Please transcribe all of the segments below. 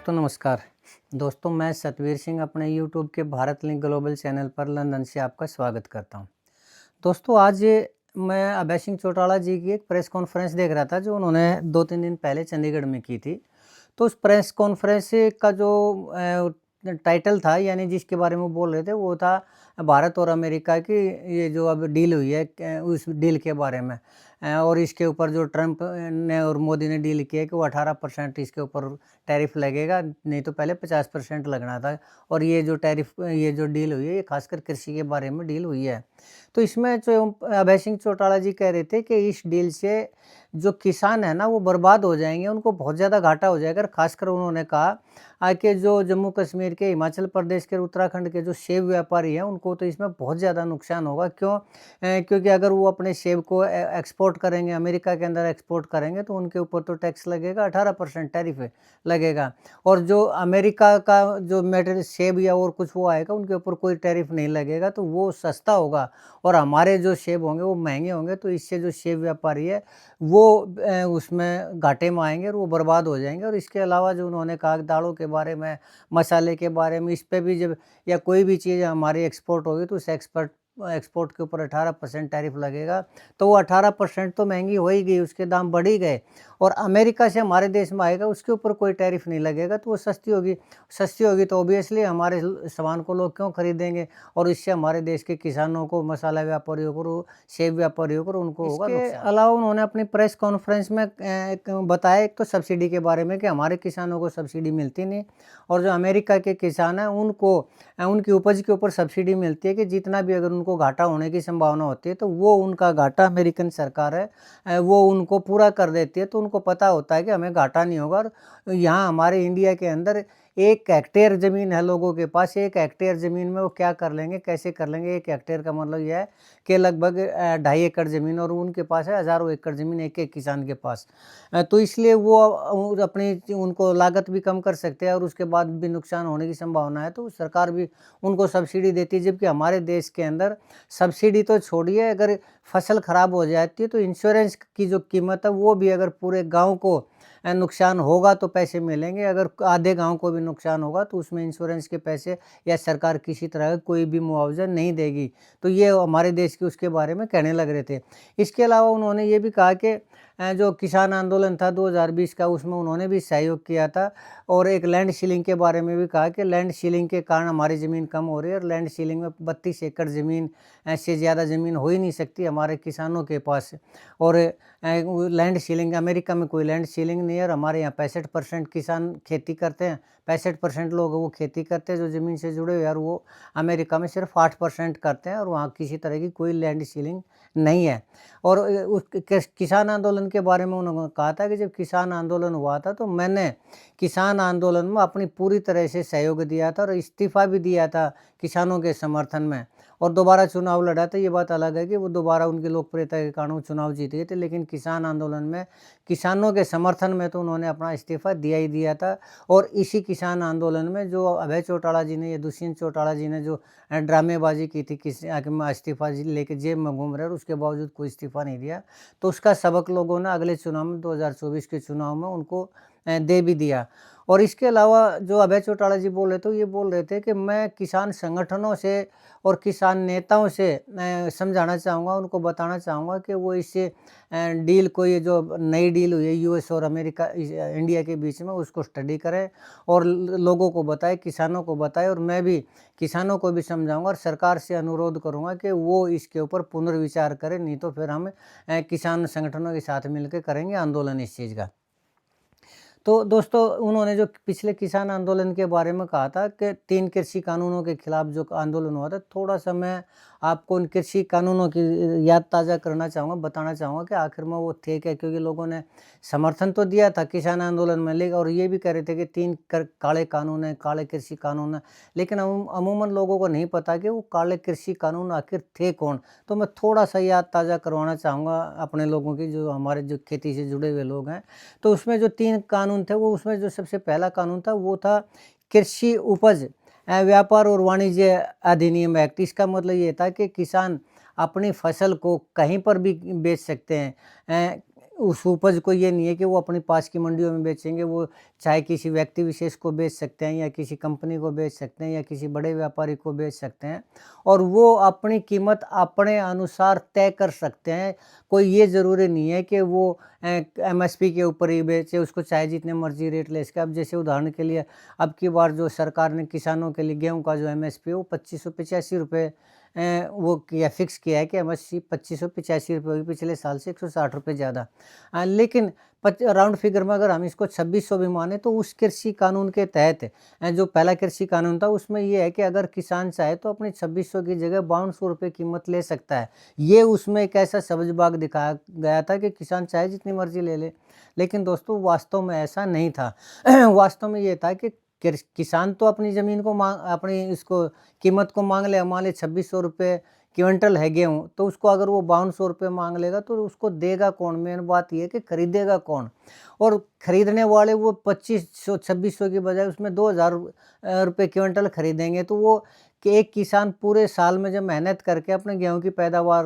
दोस्तों नमस्कार। दोस्तों मैं सतवीर सिंह अपने यूट्यूब के भारत लिंक ग्लोबल चैनल पर लंदन से आपका स्वागत करता हूं। दोस्तों आज मैं अभय सिंह चौटाला जी की एक प्रेस कॉन्फ्रेंस देख रहा था जो उन्होंने 2-3 दिन पहले चंडीगढ़ में की थी। तो उस प्रेस कॉन्फ्रेंस का जो टाइटल था यानी जिसके बारे में वो बोल रहे थे वो था भारत और अमेरिका की ये जो अब डील हुई है उस डील के बारे में। और इसके ऊपर जो ट्रंप ने और मोदी ने डील किया कि वो 18% इसके ऊपर टैरिफ लगेगा, नहीं तो पहले 50% लगना था। और ये जो डील हुई है ये खासकर कृषि के बारे में डील हुई है। तो इसमें जो अभय सिंह चौटाला जी कह रहे थे कि इस डील से जो किसान है ना वो बर्बाद हो जाएंगे, उनको बहुत ज़्यादा घाटा हो जाएगा। खासकर उन्होंने कहा कि जो जम्मू कश्मीर के, हिमाचल प्रदेश के, उत्तराखंड के जो सेब व्यापारी हैं उनको तो इसमें बहुत ज़्यादा नुकसान होगा। क्यों? क्योंकि अगर वो अपने सेब को एक्सपोर्ट करेंगे, अमेरिका के अंदर एक्सपोर्ट करेंगे तो उनके ऊपर तो टैक्स लगेगा, 18% टैरिफ लगेगा। और जो अमेरिका का जो मटेरियल सेब या और कुछ वो आएगा उनके ऊपर कोई टैरिफ नहीं लगेगा, तो वो सस्ता होगा। और हमारे जो सेब होंगे वो महंगे होंगे, तो इससे जो सेब व्यापारी है वो उसमें घाटे में आएँगे और वो बर्बाद हो जाएँगे। और इसके अलावा जो उन्होंने कहा दालों के बारे में, मसाले के बारे में, इस पे भी जब या कोई भी चीज़ हमारी एक्सपोर्ट होगी तो उस एक्सपोर्ट के ऊपर 18% टैरिफ लगेगा। तो वो 18% तो महँगी हो ही गई, उसके दाम बढ़ ही गए। और अमेरिका से हमारे देश में आएगा उसके ऊपर कोई टैरिफ नहीं लगेगा, तो वो सस्ती होगी। सस्ती होगी तो ऑब्वियसली हमारे सामान को लोग क्यों खरीदेंगे, और इससे हमारे देश के किसानों को, मसाला व्यापारियों को, सेब व्यापारियों को उनको होगा नुकसान। इसके अलावा उन्होंने अपनी प्रेस कॉन्फ्रेंस में एक बताया, एक तो सब्सिडी के बारे में कि हमारे किसानों को सब्सिडी मिलती नहीं, और जो अमेरिका के किसान हैं उनको उनकी उपज के ऊपर सब्सिडी मिलती है कि जितना भी अगर उनको घाटा होने की संभावना होती है तो वो उनका घाटा अमेरिकन सरकार है वो उनको पूरा कर देती है। तो उनको पता होता है कि हमें घाटा नहीं होगा। और यहाँ हमारे इंडिया के अंदर 1 हेक्टेयर ज़मीन है लोगों के पास। 1 हेक्टेयर ज़मीन में वो क्या कर लेंगे, कैसे कर लेंगे? 1 हेक्टेयर का मतलब यह है कि लगभग 2.5 एकड़ ज़मीन, और उनके पास है हज़ारों एकड़ ज़मीन एक-एक किसान के पास। तो इसलिए वो अपनी उनको लागत भी कम कर सकते हैं और उसके बाद भी नुकसान होने की संभावना है तो सरकार भी उनको सब्सिडी देती है। जबकि हमारे देश के अंदर सब्सिडी तो छोड़िए, अगर फसल खराब हो जाती है तो इंश्योरेंस की जो कीमत है वो भी, अगर पूरे गाँव को नुकसान होगा तो पैसे मिलेंगे, अगर आधे गाँव को भी नुकसान होगा तो उसमें इंश्योरेंस के पैसे या सरकार किसी तरह का कोई भी मुआवजा नहीं देगी। तो ये हमारे देश के उसके बारे में कहने लग रहे थे। इसके अलावा उन्होंने ये भी कहा कि जो किसान आंदोलन था 2020 का, उसमें उन्होंने भी सहयोग किया था। और एक लैंड सीलिंग के बारे में भी कहा कि लैंड सीलिंग के कारण हमारी ज़मीन कम हो रही है, और लैंड सीलिंग में 32 एकड़ ज़मीन से ज़्यादा ज़मीन हो ही नहीं सकती हमारे किसानों के पास। और लैंड सीलिंग, अमेरिका में कोई लैंड सीलिंग नहीं है, और हमारे यहाँ 65% किसान खेती करते हैं। 65% लोग वो खेती करते हैं जो ज़मीन से जुड़े हुए हैं, और वो अमेरिका में सिर्फ 8% करते हैं, और वहाँ किसी तरह की कोई लैंड सीलिंग नहीं है। और उस किसान आंदोलन के बारे में उन्होंने कहा था कि जब किसान आंदोलन हुआ था तो मैंने किसान आंदोलन में अपनी पूरी तरह से सहयोग दिया था और इस्तीफ़ा भी दिया था किसानों के समर्थन में, और दोबारा चुनाव लड़ा था। ये बात अलग है कि वो दोबारा उनकी लोकप्रियता के कारण वो चुनाव जीत गए थे, लेकिन किसान आंदोलन में किसानों के समर्थन में तो उन्होंने अपना इस्तीफ़ा दिया ही दिया था। और इसी किसान आंदोलन में जो अभय चौटाला जी ने या दुष्यंत चौटाला जी ने जो ड्रामेबाजी की थी, किसी इस्तीफ़ा लेके जेब में घूम रहे और उसके बावजूद कोई इस्तीफ़ा नहीं दिया, तो उसका सबक लोगों ने अगले चुनाव में 2024 के चुनाव में उनको दे भी दिया। और इसके अलावा जो अभय चौटाला जी बोल रहे थे, ये बोल रहे थे कि मैं किसान संगठनों से और किसान नेताओं से समझाना चाहूँगा, उनको बताना चाहूँगा कि वो इससे डील को, ये जो नई डील हुई है यूएस और अमेरिका इंडिया के बीच में, उसको स्टडी करें और लोगों को बताएं, किसानों को बताएं। और मैं भी किसानों को भी समझाऊंगा और सरकार से अनुरोध करूंगा कि वो इसके ऊपर पुनर्विचार करें, नहीं तो फिर हम किसान संगठनों के साथ मिलकर करेंगे आंदोलन इस चीज़ का। तो दोस्तों उन्होंने जो पिछले किसान आंदोलन के बारे में कहा था कि 3 कृषि कानूनों के खिलाफ जो आंदोलन हुआ था, थोड़ा-सा मैं आपको उन कृषि कानूनों की याद ताज़ा करना चाहूँगा, बताना चाहूँगा कि आखिर में वो थे क्या? क्योंकि लोगों ने समर्थन तो दिया था किसान आंदोलन में, लेकिन और ये भी कह रहे थे कि 3 काले कानून हैं, काले कृषि कानून हैं, लेकिन अमूमन लोगों को नहीं पता कि वो काले कृषि कानून आखिर थे कौन? तो मैं थोड़ा-सा याद ताज़ा करवाना चाहूँगा अपने लोगों की, जो हमारे जो खेती से जुड़े हुए लोग हैं। तो उसमें जो 3 कानून थे, वो उसमें जो सबसे पहला कानून था वो था कृषि उपज व्यापार और वाणिज्य अधिनियम एक्ट। इसका मतलब ये था कि किसान अपनी फसल को कहीं पर भी बेच सकते हैं। उस उपज को ये नहीं है कि वो अपने पास की मंडियों में बेचेंगे, वो चाहे किसी व्यक्ति विशेष को बेच सकते हैं या किसी कंपनी को बेच सकते हैं या किसी बड़े व्यापारी को बेच सकते हैं और वो अपनी कीमत अपने अनुसार तय कर सकते हैं। कोई ये ज़रूरी नहीं है कि वो एमएसपी के ऊपर ही बेचे, उसको चाहे जितने मर्ज़ी रेट ले सके। अब जैसे उदाहरण के लिए अब की बार जो सरकार ने किसानों के लिए गेहूँ का जो एमएसपी है वो ₹2585 वो किया फिक्स किया है कि एमएसपी ₹2585 होगी, पिछले साल से ₹160 ज़्यादा। लेकिन राउंड फिगर में अगर हम इसको 2600 भी माने तो उस कृषि कानून के तहत जो पहला कृषि कानून था उसमें ये है कि अगर किसान चाहे तो अपनी 2600 की जगह ₹5200 कीमत ले सकता है। ये उसमें एक ऐसा सब्ज़ बाग दिखाया गया था कि किसान चाहे जितनी मर्ज़ी ले ले। लेकिन दोस्तों वास्तव में ऐसा नहीं था। वास्तव में ये था कि किसान तो अपनी ज़मीन को अपनी इसको कीमत को माँग ले, मान ले ₹2600 क्विंटल है गेहूँ, तो उसको अगर वो ₹5200 माँग लेगा तो उसको देगा कौन? मेन बात ये है कि खरीदेगा कौन? और खरीदने वाले वो 2500-2600 की बजाय उसमें 2000 रुपए क्विंटल खरीदेंगे, तो वो कि एक किसान पूरे साल में जब मेहनत करके अपने गेहूँ की पैदावार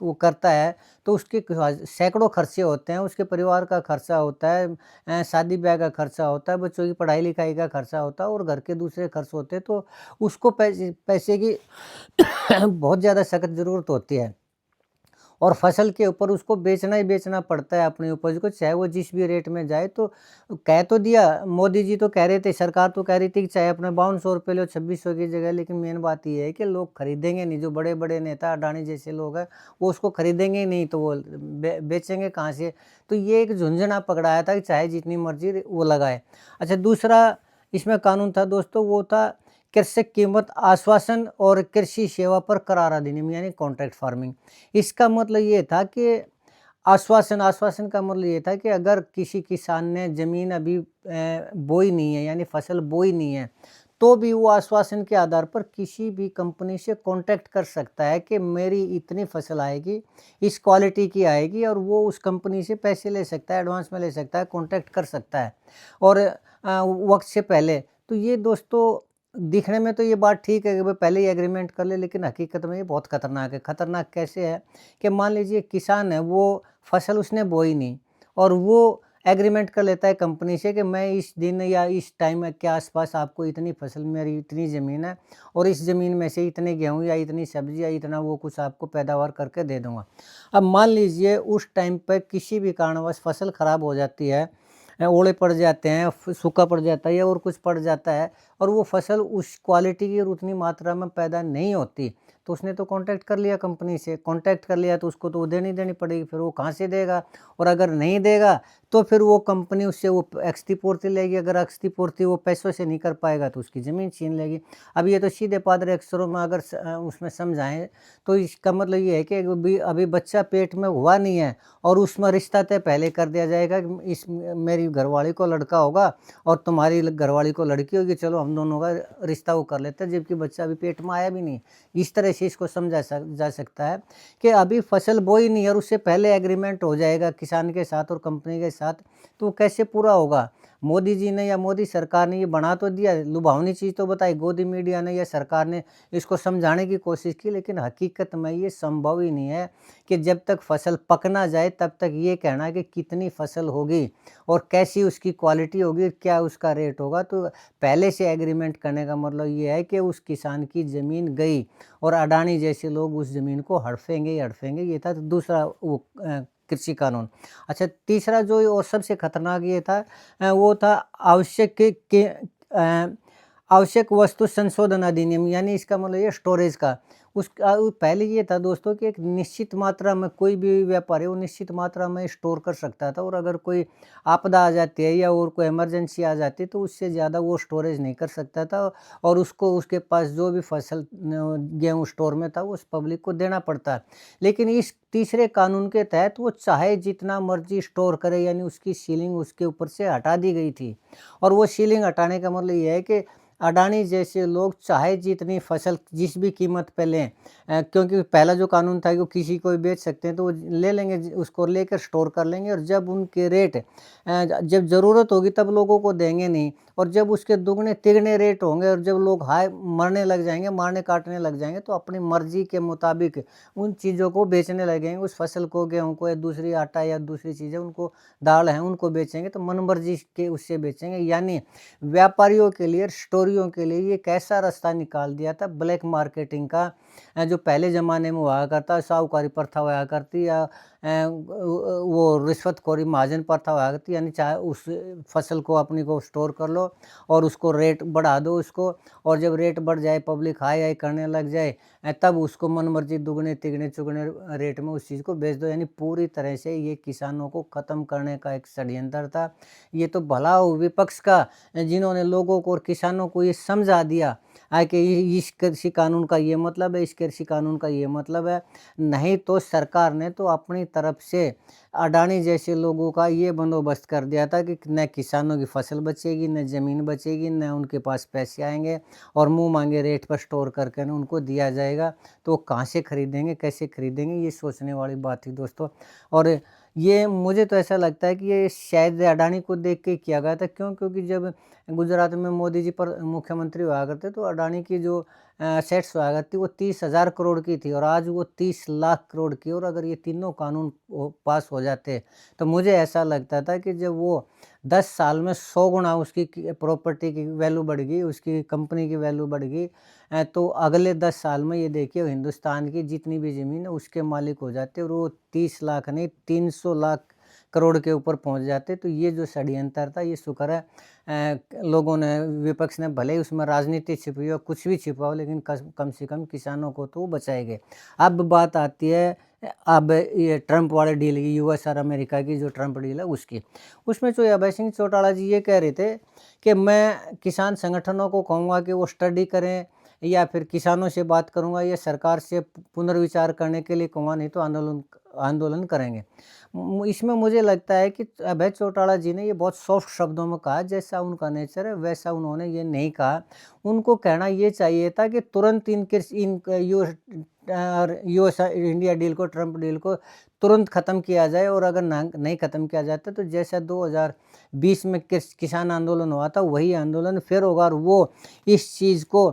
वो करता है, तो उसके सैकड़ों खर्चे होते हैं, उसके परिवार का खर्चा होता है, शादी-ब्याह का खर्चा होता है, बच्चों की पढ़ाई-लिखाई का खर्चा होता है और घर के दूसरे खर्च होते हैं, तो उसको पैसे पैसे की बहुत ज़्यादा सख्त ज़रूरत होती है। और फसल के ऊपर उसको बेचना ही बेचना पड़ता है अपनी उपज को, चाहे वो जिस भी रेट में जाए। तो कह तो दिया, मोदी जी तो कह रहे थे, सरकार तो कह रही थी कि चाहे अपने ₹5200 लो 2600 की जगह, लेकिन मेन बात ये है कि लोग खरीदेंगे नहीं। जो बड़े-बड़े नेता अडानी जैसे लोग हैं, वो उसको खरीदेंगे ही नहीं, तो वो बेचेंगे कहाँ से? तो ये एक झुंझुना पकड़ाया था कि चाहे जितनी मर्ज़ी वो लगाए। अच्छा, दूसरा इसमें कानून था दोस्तों, वो था कृषक कीमत आश्वासन और कृषि सेवा पर करार अधिनियम, यानी कॉन्ट्रैक्ट फार्मिंग। इसका मतलब ये था कि आश्वासन का मतलब ये था कि अगर किसी किसान ने ज़मीन अभी बोई नहीं है, यानी फसल बोई नहीं है, तो भी वो आश्वासन के आधार पर किसी भी कंपनी से कॉन्टैक्ट कर सकता है कि मेरी इतनी फसल आएगी, इस क्वालिटी की आएगी, और वो उस कंपनी से पैसे ले सकता है, एडवांस में ले सकता है, कॉन्टैक्ट कर सकता है और वक़्त से पहले। तो ये दोस्तों दिखने में तो ये बात ठीक है कि भाई पहले ही एग्रीमेंट कर ले, लेकिन हकीकत में ये बहुत खतरनाक है। खतरनाक कैसे है कि मान लीजिए किसान है, वो फसल उसने बोई नहीं और वो एग्रीमेंट कर लेता है कंपनी से कि मैं इस दिन या इस टाइम के आसपास आपको इतनी फसल, मेरी इतनी ज़मीन है और इस ज़मीन में से इतने गेहूँ या इतनी सब्ज़ी या इतना वो कुछ आपको पैदावार करके दे दूँगा। अब मान लीजिए उस टाइम पे किसी भी कारणवश फसल ख़राब हो जाती है, ओले पड़ जाते हैं, सूखा पड़ जाता है या और कुछ पड़ जाता है और वो फसल उस क्वालिटी की और उतनी मात्रा में पैदा नहीं होती, तो उसने तो कॉन्टैक्ट कर लिया कंपनी से, कॉन्टैक्ट कर लिया तो उसको तो वो देनी पड़ेगी, फिर वो कहाँ से देगा? और अगर नहीं देगा तो फिर वो कंपनी उससे वो एक्स्ट्रा पूर्ति लेगी, अगर एक्स्ट्रा पूर्ति वो पैसों से नहीं कर पाएगा तो उसकी ज़मीन छीन लेगी। अब ये तो सीधे पादरी अक्षरों में अगर उसमें समझाएँ तो इसका मतलब ये है कि अभी बच्चा पेट में हुआ नहीं है और उसमें रिश्ता तय पहले कर दिया जाएगा कि इस मेरी घरवाली को लड़का होगा और तुम्हारी घरवाली को लड़की होगी, चलो हम दोनों का रिश्ता वो कर लेते हैं, जबकि बच्चा अभी पेट में आया भी नहीं। इस तरह से इसको समझा जा सकता है कि अभी फसल बोई नहीं और उससे पहले एग्रीमेंट हो जाएगा किसान के साथ और कंपनी के साथ, तो वो कैसे पूरा होगा? मोदी जी ने या मोदी सरकार ने ये बना तो दिया, लुभावनी चीज़ तो बताई, गोदी मीडिया ने या सरकार ने इसको समझाने की कोशिश की, लेकिन हकीकत में ये संभव ही नहीं है कि जब तक फसल पक ना जाए तब तक ये कहना कि कितनी फसल होगी और कैसी उसकी क्वालिटी होगी, क्या उसका रेट होगा। तो पहले से एग्रीमेंट करने का मतलब ये है कि उस किसान की ज़मीन गई और अडानी जैसे लोग उस ज़मीन को हड़पेंगे ही हड़पेंगे। ये था दूसरा वो कृषि कानून। अच्छा, तीसरा जो और सबसे खतरनाक ये था, वो था अ, आवश्यक वस्तु संशोधन अधिनियम, यानी इसका मतलब ये स्टोरेज का। पहले ये था दोस्तों कि एक निश्चित मात्रा में कोई भी व्यापारी वो निश्चित मात्रा में स्टोर कर सकता था और अगर कोई आपदा आ जाती है या और कोई इमरजेंसी आ जाती है तो उससे ज़्यादा वो स्टोरेज नहीं कर सकता था और उसको उसके पास जो भी फसल गेहूँ स्टोर में था वो उस पब्लिक को देना पड़ता है। लेकिन इस तीसरे कानून के तहत वो चाहे जितना मर्जी स्टोर करे, यानी उसकी सीलिंग उसके ऊपर से हटा दी गई थी और वो सीलिंग हटाने का मतलब ये है कि अडानी जैसे लोग चाहे जितनी फसल जिस भी कीमत पे लें, क्योंकि पहला जो कानून था कि वो किसी को भी बेच सकते हैं, तो वो ले लेंगे, उसको लेकर स्टोर कर लेंगे और जब उनके रेट जब ज़रूरत होगी तब लोगों को देंगे नहीं और जब उसके दुगने तिगने रेट होंगे और जब लोग हाय मरने लग जाएंगे, मारने काटने लग जाएंगे, तो अपनी मर्जी के मुताबिक उन चीज़ों को बेचने लगेंगे, उस फसल को, गेहूँ को, या दूसरी आटा या दूसरी चीज़ें उनको, दाल है उनको बेचेंगे, तो मन मर्जी के उससे बेचेंगे। यानी व्यापारियों के लिए, स्टोरियों के लिए ये कैसा रास्ता निकाल दिया था ब्लैक मार्केटिंग का, जो पहले ज़माने में हुआ करता, साहूकारी प्रथा हुआ करती, या वो रिश्वतखोरी महाजन प्रथा हुआ करती, यानी चाहे उस फसल को अपनी को स्टोर कर लो और उसको रेट बढ़ा दो उसको, और जब रेट बढ़ जाए, पब्लिक हाई हाई करने लग जाए, तब उसको मनमर्जी दुगने तिगने चुगने रेट में उस चीज़ को बेच दो। यानी पूरी तरह से ये किसानों को ख़त्म करने का एक षड्यंत्र था। ये तो भला हो विपक्ष का, जिन्होंने लोगों को और किसानों को ये समझा दिया कि इस कृषि कानून का ये मतलब है, इस कृषि कानून का ये मतलब है। नहीं तो सरकार ने तो अपनी तरफ से अडानी जैसे लोगों का ये बंदोबस्त कर दिया था कि न किसानों की फसल बचेगी, न ज़मीन बचेगी, न उनके पास पैसे आएंगे, और मुँह मांगे रेट पर स्टोर करके न उनको दिया जाएगा। तो वो कहाँ से खरीदेंगे, कैसे खरीदेंगे, ये सोचने वाली बात थी दोस्तों। और ये मुझे तो ऐसा लगता है कि ये शायद अडानी को देख के किया गया था। क्यों? क्योंकि जब गुजरात में मोदी जी पर मुख्यमंत्री हुआ करते, तो अडानी की जो सेट्स हुआ करती वो 30,000 करोड़ की थी, और आज वो 30 लाख करोड़ की। और अगर ये तीनों कानून पास हो जाते, तो मुझे ऐसा लगता था कि जब वो 10 साल में 100 गुना उसकी प्रॉपर्टी की वैल्यू बढ़ गई, उसकी कंपनी की वैल्यू बढ़ गई, तो अगले 10 साल में ये देखिए हिंदुस्तान की जितनी भी ज़मीन है उसके मालिक हो जाते, और वो 30 लाख नहीं 300 लाख करोड़ के ऊपर पहुंच जाते। तो ये जो षड्यंत्र था, ये शुक्र है लोगों ने, विपक्ष ने, भले ही उसमें राजनीति छिपी हो, कुछ भी छिपा हो, लेकिन कम से कम किसानों को तो बचाए गए। अब बात आती है अब ये ट्रंप वाले डील की, यूएस और अमेरिका की जो ट्रंप डील है उसकी। उसमें जो अभय सिंह चौटाला जी ये कह रहे थे कि मैं किसान संगठनों को कहूँगा कि वो स्टडी करें, या फिर किसानों से बात करूँगा, या सरकार से पुनर्विचार करने के लिए कहूँगा, नहीं तो आंदोलन आंदोलन करेंगे। इसमें मुझे लगता है कि अभय चौटाला जी ने ये बहुत सॉफ्ट शब्दों में कहा, जैसा उनका नेचर है वैसा उन्होंने ये नहीं कहा। उनको कहना ये चाहिए था कि तुरंत इन यूएस इंडिया डील को, ट्रंप डील को तुरंत ख़त्म किया जाए, और अगर नहीं ख़त्म किया जाता तो जैसा 2020 में किसान आंदोलन हुआ था, वही आंदोलन फिर होगा, और वो इस चीज़ को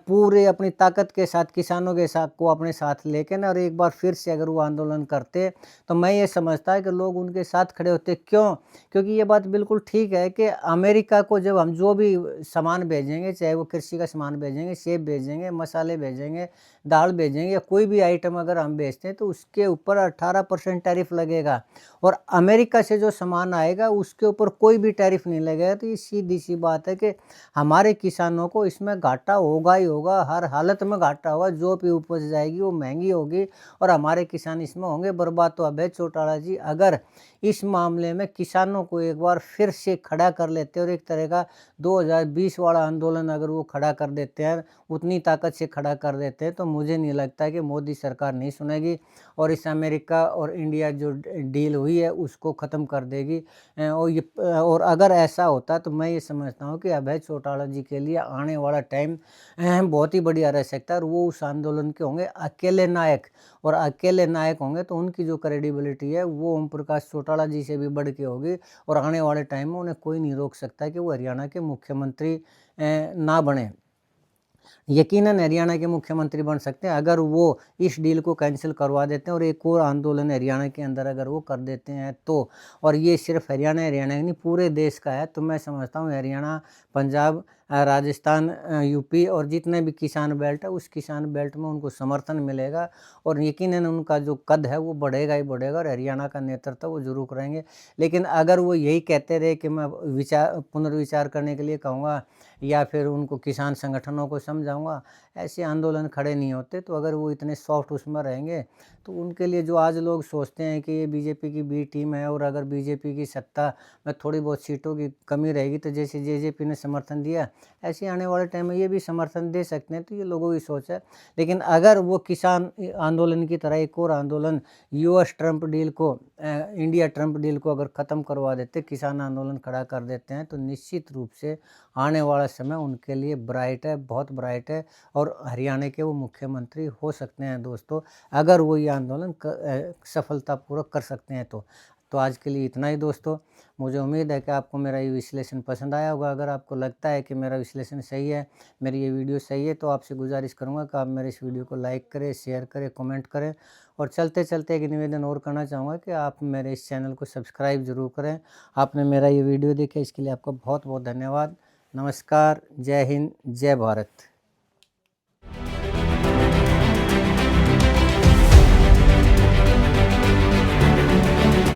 पूरे अपनी ताकत के साथ किसानों के साथ को अपने साथ लेके ना, और एक बार फिर से अगर वो आंदोलन करते, तो मैं ये समझता है कि लोग उनके साथ खड़े होते। क्यों? क्योंकि ये बात बिल्कुल ठीक है कि अमेरिका को जब हम जो भी सामान भेजेंगे, चाहे वो कृषि का सामान भेजेंगे, सेब भेजेंगे, मसाले भेजेंगे, दाल भेजेंगे, या कोई भी आइटम अगर हम भेजते हैं, तो उसके ऊपर 18% टैरिफ लगेगा, और अमेरिका से जो सामान आएगा उसके ऊपर कोई भी टैरिफ नहीं लगेगा। तो ये सीधी सी बात है कि हमारे किसानों को इसमें घाटा होगा ही होगा, हर हालत में घाटा होगा। जो भी उपज जाएगी वो महंगी होगी, और हमारे किसान इसमें होंगे बर्बाद। तो अभय चौटाला जी अगर इस मामले में किसानों को एक बार फिर से खड़ा कर लेते, और एक तरह का 2020 वाला आंदोलन अगर वो खड़ा कर देते हैं, उतनी ताकत से खड़ा कर देते हैं, तो मुझे नहीं लगता कि मोदी सरकार नहीं सुनेगी, और इस अमेरिका और इंडिया जो डील हुई है उसको ख़त्म कर देगी। और अगर ऐसा होता, तो मैं ये समझता हूँ कि अभय चौटाला जी के लिए आने वाला टाइम बहुत ही बढ़िया रह सकता है, और वो उस आंदोलन के होंगे अकेले नायक, और अकेले नायक होंगे तो उनकी जो क्रेडिबिलिटी है वो ओम प्रकाश चौटाला जी से भी बढ़ के होगी, और आने वाले टाइम में उन्हें कोई नहीं रोक सकता कि वो हरियाणा के मुख्यमंत्री ना बने। यकीनन हरियाणा के मुख्यमंत्री बन सकते हैं अगर वो इस डील को कैंसिल करवा देते हैं, और एक और आंदोलन हरियाणा के अंदर अगर वो कर देते हैं तो। और ये सिर्फ हरियाणा ही नहीं, पूरे देश का है। तो मैं समझता हूँ हरियाणा, पंजाब, राजस्थान, यूपी और जितने भी किसान बेल्ट है, उस किसान बेल्ट में उनको समर्थन मिलेगा, और यकीनन उनका जो कद है वो बढ़ेगा ही बढ़ेगा, और हरियाणा का नेतृत्व वो जरूर करेंगे। लेकिन अगर वो यही कहते रहे कि मैं पुनर्विचार करने के लिए कहूँगा, या फिर उनको किसान संगठनों को समझाऊंगा, ऐसे आंदोलन खड़े नहीं होते। तो अगर वो इतने सॉफ्ट उसमें रहेंगे, तो उनके लिए जो आज लोग सोचते हैं कि ये बीजेपी की बी टीम है, और अगर बीजेपी की सत्ता में थोड़ी बहुत सीटों की कमी रहेगी, तो जैसे जेजेपी ने समर्थन दिया, ऐसे आने वाले टाइम में ये भी समर्थन दे सकते हैं। तो ये लोगों की सोच है। लेकिन अगर वो किसान आंदोलन की तरह एक और आंदोलन यूएस ट्रंप डील को, इंडिया ट्रंप डील को अगर ख़त्म करवा देते, किसान आंदोलन खड़ा कर देते हैं, तो निश्चित रूप से आने वाला समय उनके लिए ब्राइट है, बहुत ब्राइट है, और हरियाणा के वो मुख्यमंत्री हो सकते हैं दोस्तों, अगर वो ये आंदोलन सफलतापूर्वक कर सकते हैं तो। तो आज के लिए इतना ही दोस्तों। मुझे उम्मीद है कि आपको मेरा ये विश्लेषण पसंद आया होगा। अगर आपको लगता है कि मेरा विश्लेषण सही है, मेरी ये वीडियो सही है, तो आपसे गुजारिश करूँगा कि आप मेरे इस वीडियो को लाइक करें, शेयर करें, कमेंट करें। और चलते-चलते एक निवेदन और करना चाहूँगा कि आप मेरे इस चैनल को सब्सक्राइब ज़रूर करें। आपने मेरा ये वीडियो देखा इसके लिए आपका बहुत-बहुत धन्यवाद। नमस्कार, जय हिंद, जय भारत।